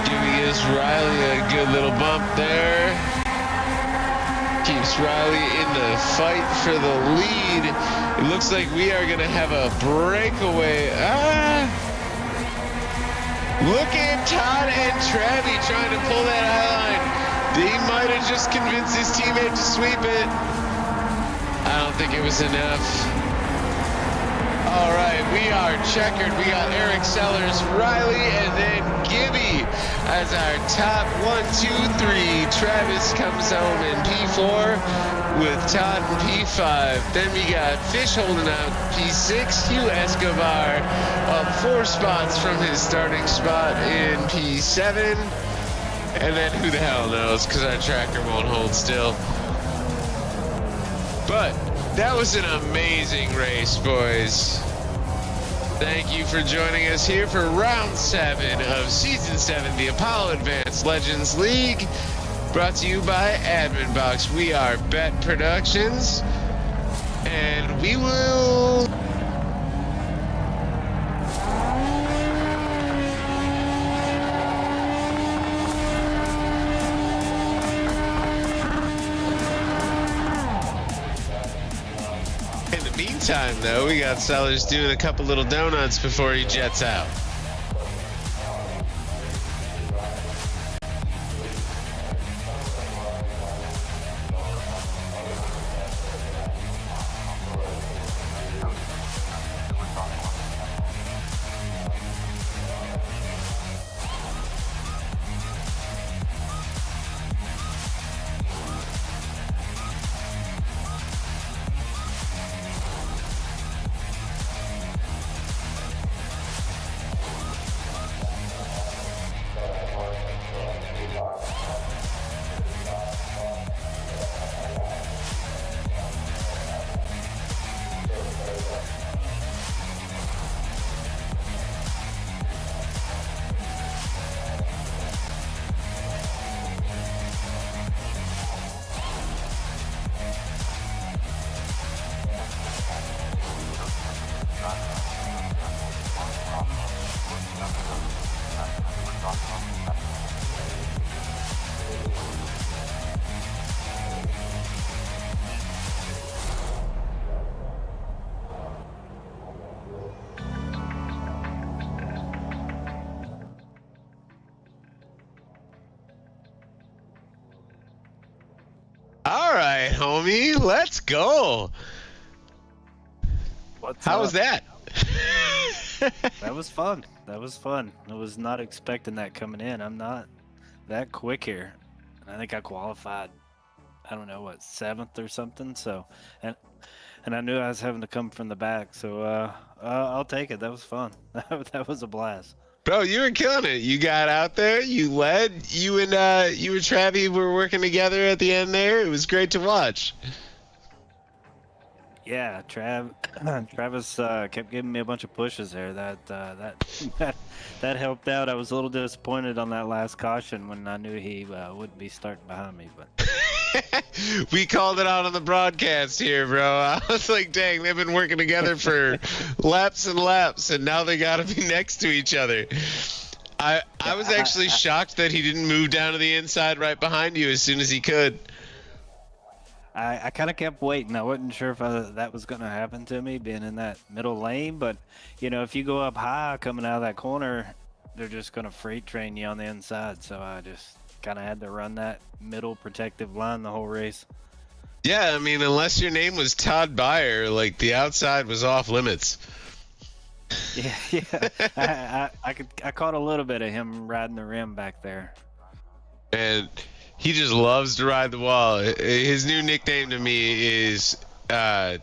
Gibby gives Riley a good little bump there. Keeps Riley in the fight for the lead. It looks like we are going to have a breakaway. Look at Todd and Travie trying to pull that eye line. They might have just convinced his teammate to sweep it. I don't think it was enough. All right, we are checkered. We got Eric Sellers, Riley, and then Gibby as our top 1, 2, 3. Travis comes home in P4 with Todd in P5. Then we got Fish holding out P6. Hugh Escobar up 4 spots from his starting spot in P7. And then who the hell knows, because our tractor won't hold still. But that was an amazing race, boys. Thank you for joining us here for round 7 of season 7, the Apollo Advanced Legends League, brought to you by Admin Box. We are Bet Productions, and we will... Meantime, though, we got Sellers doing a couple little donuts before he jets out. All right, homie, let's go. How was that? That was fun. That was fun. I was not expecting that coming in. I'm not that quick here. I think I qualified, I don't know, what, 7th or something. So, and I knew I was having to come from the back. So I'll take it. That was fun. That was a blast. Bro, you were killing it. You got out there, you led, you and Travie were working together at the end there. It was great to watch. Yeah, Travis kept giving me a bunch of pushes there. That helped out. I was a little disappointed on that last caution when I knew he wouldn't be starting behind me, but we called it out on the broadcast here, bro. I was like, dang, they've been working together for laps and laps, and now they got to be next to each other. I was actually shocked that he didn't move down to the inside right behind you as soon as he could. I kind of kept waiting. I wasn't sure if that was going to happen to me, being in that middle lane. But, you know, if you go up high coming out of that corner, they're just going to freight train you on the inside. So I just kind of had to run that middle protective line the whole race. Yeah, I mean, unless your name was Todd Byer, like, the outside was off limits. Yeah. I caught a little bit of him riding the rim back there. And he just loves to ride the wall. His new nickname to me is Todd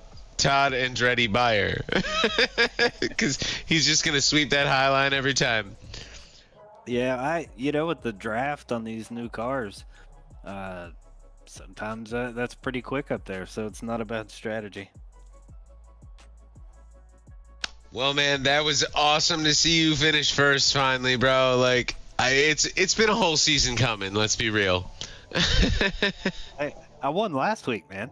Andretti Buyer, because he's just gonna sweep that high line every time. Yeah, with the draft on these new cars, sometimes that's pretty quick up there, so it's not a bad strategy. Well, man, that was awesome to see you finish first finally, bro. Like, it's been a whole season coming. Let's be real. I won last week, man.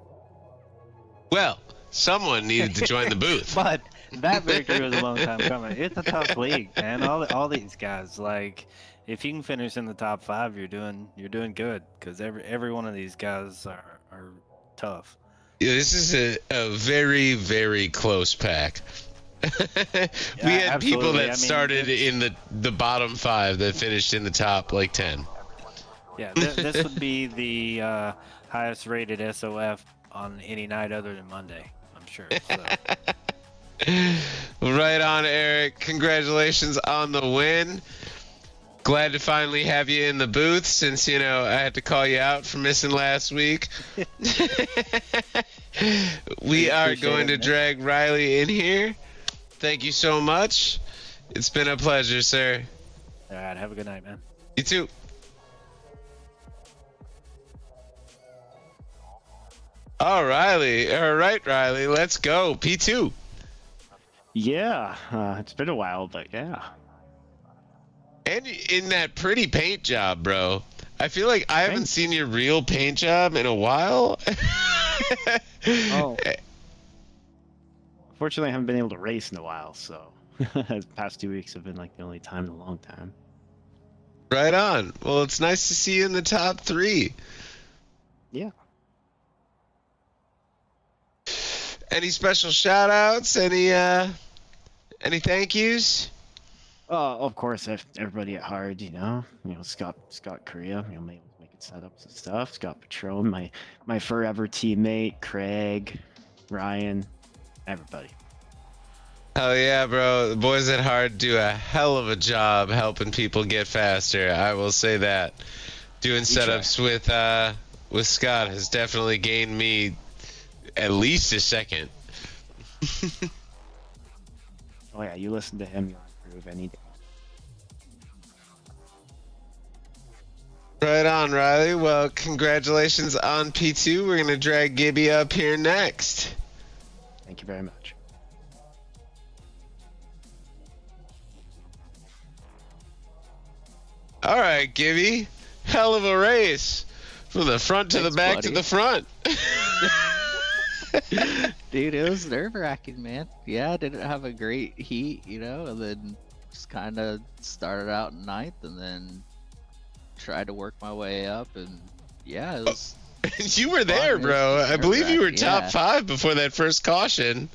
Well, someone needed to join the booth. But that victory was a long time coming. It's a tough league, man. All these guys, like, if you can finish in the top 5, you're doing good, because every one of these guys are tough. Yeah, this is a very, very close pack. We had people that started in the bottom 5 that finished in the top like 10. Yeah, this would be the highest rated SOF on any night other than Monday, I'm sure. So. Right on, Eric. Congratulations on the win. Glad to finally have you in the booth, since I had to call you out for missing last week. We are going to drag Riley in here. Thank you so much. It's been a pleasure, sir. All right, have a good night, man. You too. All right, Riley, let's go. P2. Yeah, it's been a while, but yeah. And in that pretty paint job, bro. I feel like I haven't seen your real paint job in a while. Oh. Unfortunately, I haven't been able to race in a while, so the past 2 weeks have been like the only time in a long time. Right on. Well, it's nice to see you in the top 3. Yeah. Any special shout outs? Any thank yous? Of course, everybody at Hard, Scott Korea, making setups and stuff. Scott Patron, my forever teammate, Craig, Ryan, everybody. Hell yeah, bro. The boys at Hard do a hell of a job helping people get faster. I will say that. Doing setups with Scott has definitely gained me at least a second. Oh yeah, you listen to him, you'll improve any day. Right on, Riley. Well, congratulations on P2. We're going to drag Gibby up here next. Thank you very much. All right, Gibby. Hell of a race. From the front to the back to the front. Dude, it was nerve-wracking, man. Yeah, I didn't have a great heat, and then just kind of started out in 9th and then tried to work my way up, and yeah, it was... You were there, bro. I believe you were top 5 before that first caution.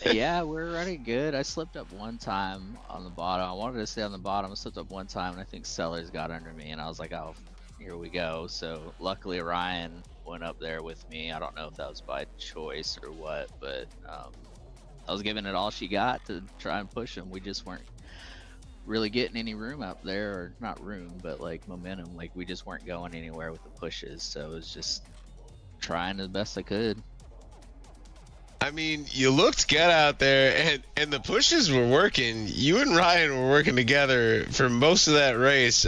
Yeah, we're running good. I slipped up one time on the bottom. I wanted to stay on the bottom. I slipped up one time, and I think Sellers got under me, and I was like, oh, here we go. So luckily Ryan went up there with me. I don't know if that was by choice or what, but I was giving it all she got to try and push him. We just weren't really getting any room up there, or not room, but like momentum. Like we just weren't going anywhere with the pushes, so it was just trying the best I could. I mean, you looked good out there, and the pushes were working. You and Ryan were working together for most of that race.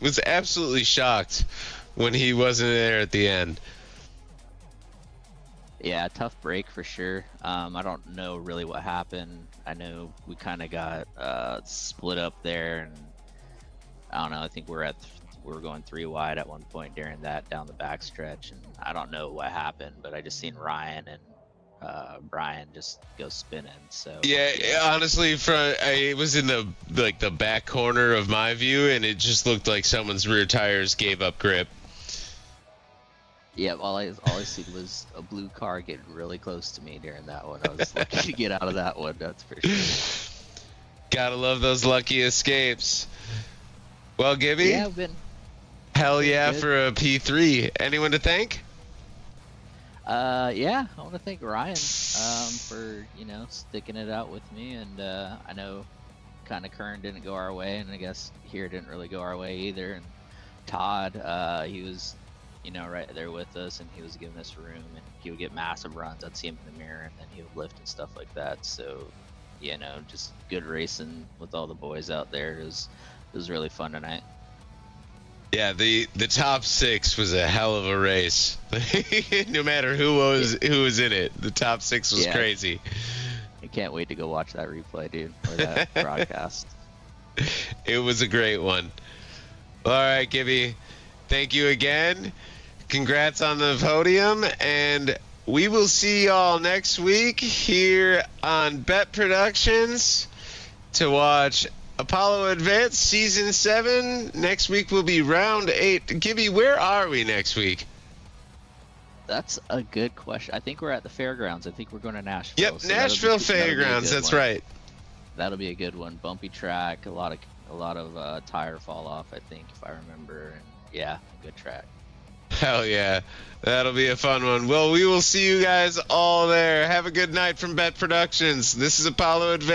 Was absolutely shocked when he wasn't there at the end. Yeah, tough break for sure. I don't know really what happened. I know we kind of got split up there, and I don't know. I think we were going 3 wide at one point during that down the back stretch, and I don't know what happened, but I just seen Ryan and Brian just go spinning. So yeah, honestly, it was in the back corner of my view, and it just looked like someone's rear tires gave up grip. Yeah, all I seen was a blue car getting really close to me during that one. I was lucky to get out of that one, that's for sure. Gotta love those lucky escapes. Well, Gibby, yeah, hell yeah good. for a P3. Anyone to thank? Yeah, I want to thank Ryan for sticking it out with me, and I know kind of Kern didn't go our way, and I guess here didn't really go our way either. And Todd, he was you know, right there with us, and he was giving us room, and he would get massive runs. I'd see him in the mirror, and then he would lift and stuff like that. So, you know, just good racing with all the boys out there. It was really fun tonight. Yeah, the top 6 was a hell of a race. No matter who was in it, the top 6 was crazy. I can't wait to go watch that replay, dude, or that broadcast. It was a great one. All right, Gibby, thank you again. Congrats on the podium, and we will see y'all next week here on Bet Productions to watch Apollo Advance Season 7. Next week will be Round 8. Gibby, where are we next week? That's a good question. I think we're at the fairgrounds. I think we're going to Nashville. Yep, so Nashville that'll be a Fairgrounds. good That's one. right. That'll be a good one. Bumpy track, a lot of tire fall off, I think, if I remember. And yeah, good track. Hell yeah. That'll be a fun one. Well, we will see you guys all there. Have a good night from Bet Productions. This is Apollo Advance.